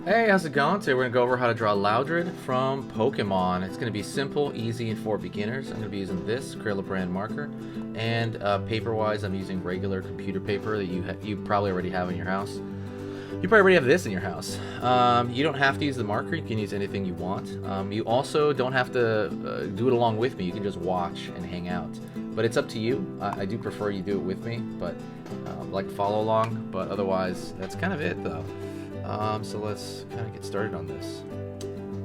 Hey, how's it going? Today we're going to go over how to draw Loudred from Pokemon. It's going to be simple, easy, and for beginners. I'm going to be using this Crayola brand marker. And paper-wise, I'm using regular computer paper that you probably already have in your house. You probably already have this in your house. You don't have to use the marker. You can use anything you want. You also don't have to do it along with me. You can just watch and hang out. But it's up to you. I do prefer you do it with me, but like follow along. But otherwise, that's kind of it, though. So let's kind of get started on this.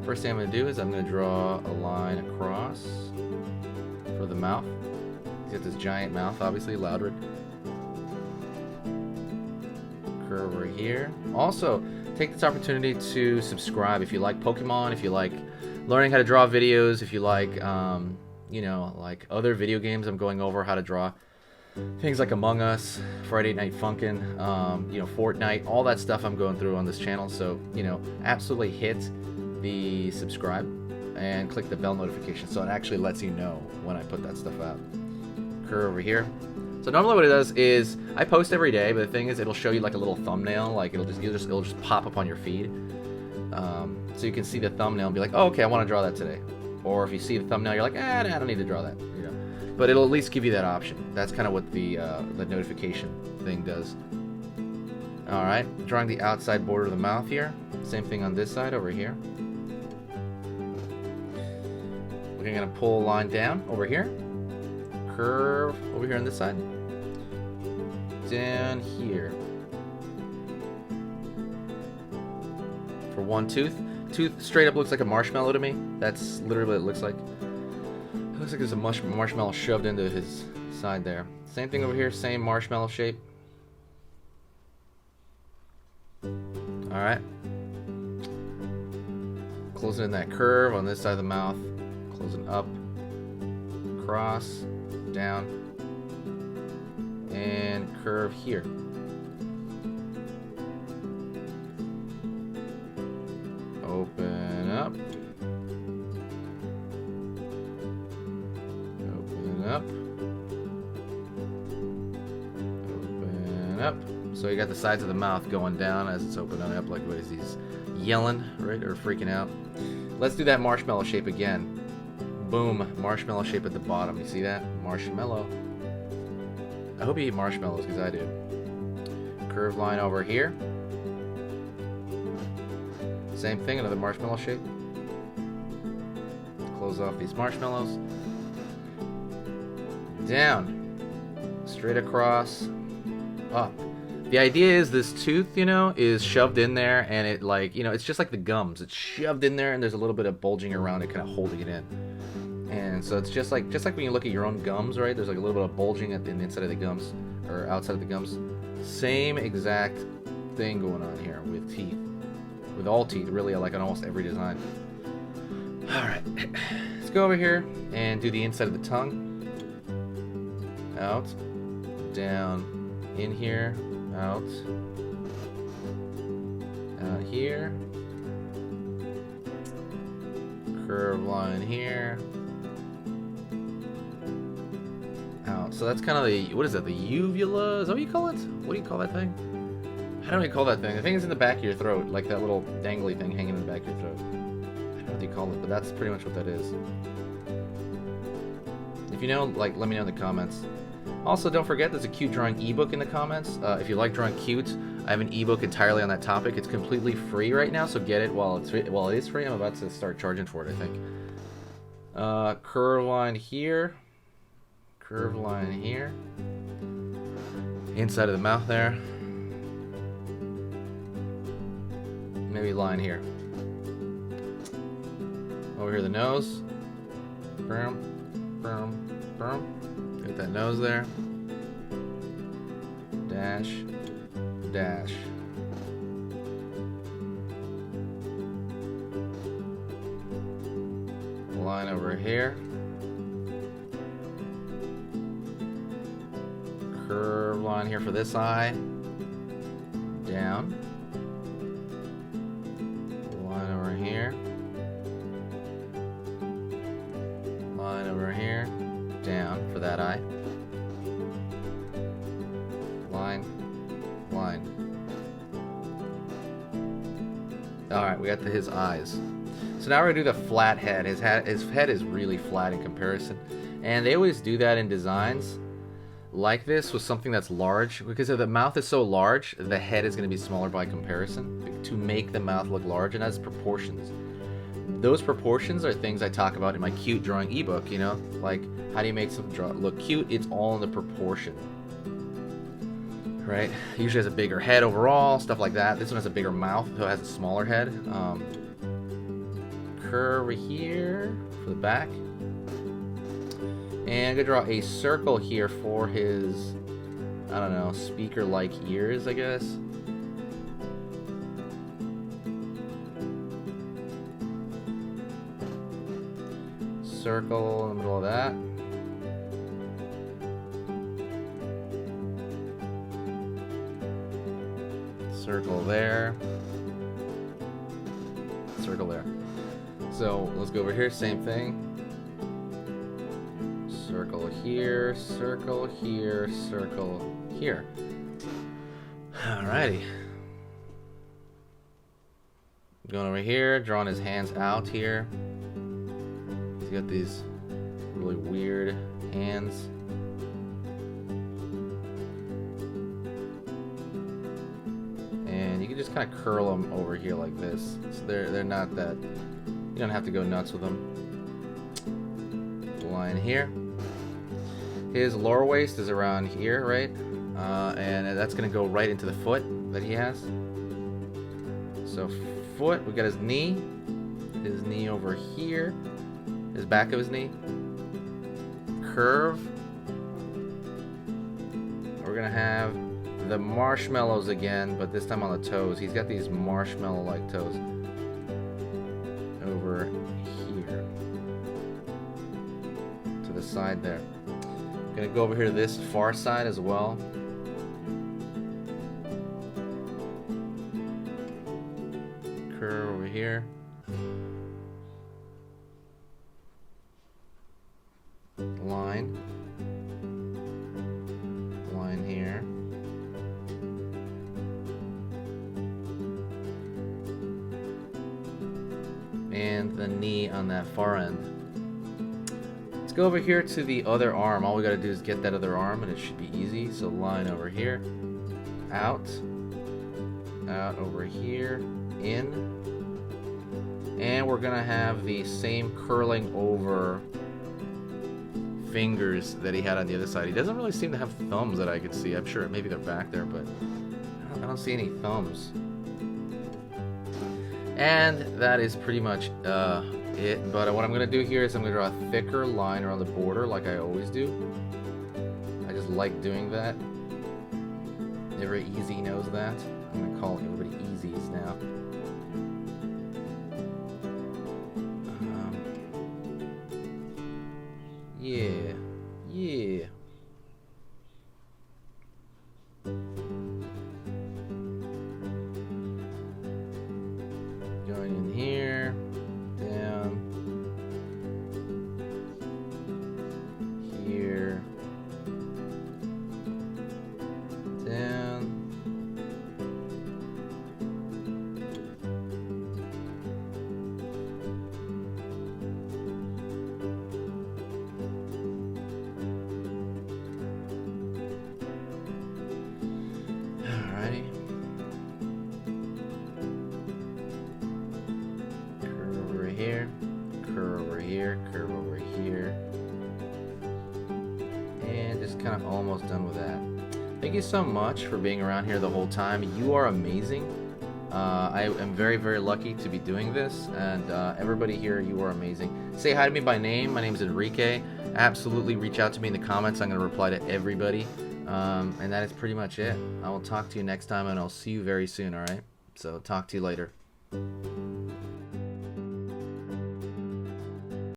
First thing I'm going to do is I'm going to draw a line across for the mouth. He's got this giant mouth, obviously, Loudred. Curve over here. Also, take this opportunity to subscribe if you like Pokemon, if you like learning how to draw videos, if you like, you know, like other video games I'm going over how to draw. Things like Among Us, Friday Night Funkin', you know, Fortnite, all that stuff I'm going through on this channel. So, you know, absolutely hit the subscribe and click the bell notification so it actually lets you know when I put that stuff out. Curve over here. So normally what it does is I post every day, but the thing is it'll show you like a little thumbnail, like it'll just pop up on your feed. So you can see the thumbnail and be like, oh, okay, I want to draw that today. Or if you see the thumbnail, you're like, nah, I don't need to draw that. But it'll at least give you that option. That's kind of what the notification thing does. Alright, drawing the outside border of the mouth here. Same thing on this side over here. We're going to pull a line down over here. Curve over here on this side. Down here. For one tooth. Tooth straight up looks like a marshmallow to me. That's literally what it looks like. Looks like there's a marshmallow shoved into his side there. Same thing over here, same marshmallow shape. Alright. Closing in that curve on this side of the mouth. Closing up, across, down, and curve here. Open up. Up, open up. So you got the sides of the mouth going down as it's opening up, like what is he's yelling, right, or freaking out. Let's do that marshmallow shape again. Boom, marshmallow shape at the bottom. You see that? Marshmallow. I hope you eat marshmallows because I do. Curved line over here. Same thing, another marshmallow shape. Close off these marshmallows. Down, straight across, up. The idea is this tooth, you know, is shoved in there, and it like, you know, it's just like the gums. It's shoved in there, and there's a little bit of bulging around it, kind of holding it in. And so it's just like when you look at your own gums, right? There's like a little bit of bulging at the inside of the gums, or outside of the gums. Same exact thing going on here with teeth, with all teeth, really, like on almost every design. All right, let's go over here and do the inside of the tongue. Out, down, in here, out here, curve line here, out. So that's kind of the, what is that, the uvula? Is that what you call it? What do you call that thing? I don't know what you call that thing. The thing is in the back of your throat, like that little dangly thing hanging in the back of your throat. I don't know what you call it, but that's pretty much what that is. If you know, like, let me know in the comments. Also, don't forget, there's a cute drawing ebook in the comments. If you like drawing cute, I have an ebook entirely on that topic. It's completely free right now, so get it while it is free. I'm about to start charging for it, I think. Curve line here. Curve line here. Inside of the mouth there. Maybe line here. Over here, the nose. Boom, boom, boom. Get that nose there. Dash, dash. Line over here. Curve line here for this eye. Down. Line over here. Line over here. Down for that eye. line. Alright, we got his eyes. So now we're going to do the flat head. His head is really flat in comparison. And they always do that in designs like this with something that's large. Because if the mouth is so large, the head is going to be smaller by comparison to make the mouth look large, and that's proportions. Those proportions are things I talk about in my cute drawing ebook, you know? Like, how do you make something look cute? It's all in the proportion. Right? Usually has a bigger head overall, stuff like that. This one has a bigger mouth, so it has a smaller head. Curve over here for the back. And I'm going to draw a circle here for his, I don't know, speaker-like ears, I guess. Circle in the middle of that. Circle there. Circle there. So let's go over here, same thing. Circle here, circle here, circle here. Alrighty. Going over here, drawing his hands out here. He's got these really weird hands. And you can just kind of curl them over here like this. So they're not that, you don't have to go nuts with them. Line here. His lower waist is around here, right? And that's going to go right into the foot that he has. So foot, we got his knee over here, his back of his knee. Curve. We're going to have the marshmallows again, but this time on the toes. He's got these marshmallow-like toes over here to the side there. Gonna go over here to this far side as well. Curve over here. Line. Line here. And the knee on that far end. Let's go over here to the other arm. All we gotta do is get that other arm and it should be easy. So line over here, out, out over here, in. And we're gonna have the same curling over fingers that he had on the other side. He doesn't really seem to have thumbs that I could see. I'm sure maybe they're back there, but I don't see any thumbs. And that is pretty much it. But what I'm going to do here is I'm going to draw a thicker line around the border like I always do. I just like doing that. Every easy knows that. I'm going to call everybody easies now. Yeah. Yeah. Going in here, down, here, down, alrighty. Here, curve over here, curve over here, and just kind of almost done with that. Thank you so much for being around here the whole time. You are amazing. I am very, very lucky to be doing this, and everybody here, you are amazing. Say hi to me by name. My name is Enrique. Absolutely reach out to me in the comments. I'm going to reply to everybody, and that is pretty much it. I will talk to you next time, and I'll see you very soon, alright? So talk to you later.